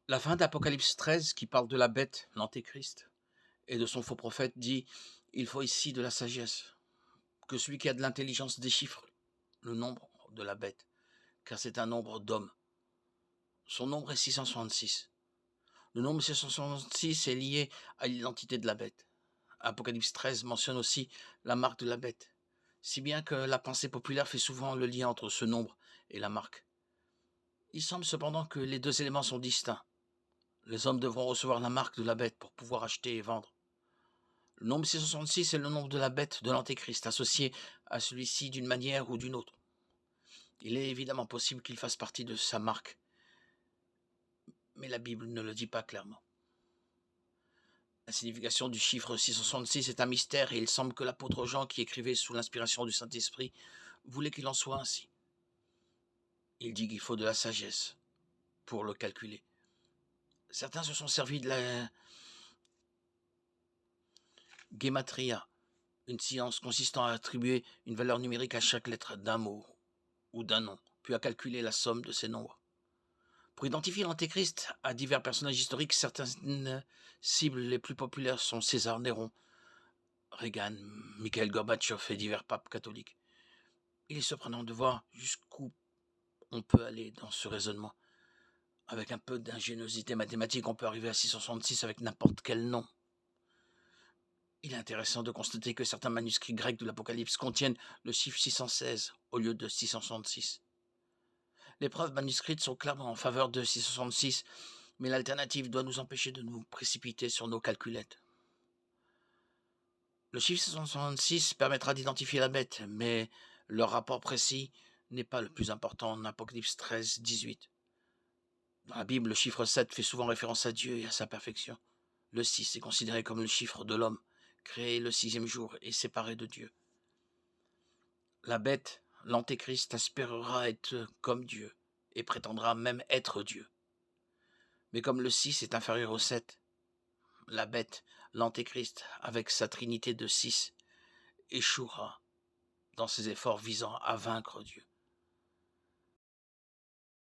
La fin d'Apocalypse 13, qui parle de la bête, l'antéchrist, et de son faux prophète, dit: il faut ici de la sagesse, que celui qui a de l'intelligence déchiffre le nombre de la bête, car c'est un nombre d'hommes. Son nombre est 666. Le nombre 666 est lié à l'identité de la bête. Apocalypse 13 mentionne aussi la marque de la bête, si bien que la pensée populaire fait souvent le lien entre ce nombre et la marque. Il semble cependant que les deux éléments sont distincts. Les hommes devront recevoir la marque de la bête pour pouvoir acheter et vendre. Le nombre 666 est le nombre de la bête de l'antéchrist, associé à celui-ci d'une manière ou d'une autre. Il est évidemment possible qu'il fasse partie de sa marque, mais la Bible ne le dit pas clairement. La signification du chiffre 666 est un mystère et il semble que l'apôtre Jean, qui écrivait sous l'inspiration du Saint-Esprit, voulait qu'il en soit ainsi. Il dit qu'il faut de la sagesse pour le calculer. Certains se sont servis de la gematria, une science consistant à attribuer une valeur numérique à chaque lettre d'un mot ou d'un nom, puis à calculer la somme de ces nombres. Pour identifier l'Antéchrist à divers personnages historiques, certaines cibles les plus populaires sont César Néron, Reagan, Mikhail Gorbatchev et divers papes catholiques. Il est surprenant de voir jusqu'où on peut aller dans ce raisonnement. Avec un peu d'ingéniosité mathématique, on peut arriver à 666 avec n'importe quel nom. Il est intéressant de constater que certains manuscrits grecs de l'Apocalypse contiennent le chiffre 616 au lieu de 666. Les preuves manuscrites sont clairement en faveur de 666, mais l'alternative doit nous empêcher de nous précipiter sur nos calculettes. Le chiffre 666 permettra d'identifier la bête, mais leur rapport précis n'est pas le plus important en Apocalypse 13, 18. Dans la Bible, le chiffre 7 fait souvent référence à Dieu et à sa perfection. Le 6 est considéré comme le chiffre de l'homme, créé le sixième jour et séparé de Dieu. La bête, l'antéchrist, aspirera être comme Dieu et prétendra même être Dieu. Mais comme le 6 est inférieur au 7, la bête, l'antéchrist, avec sa trinité de 6, échouera dans ses efforts visant à vaincre Dieu.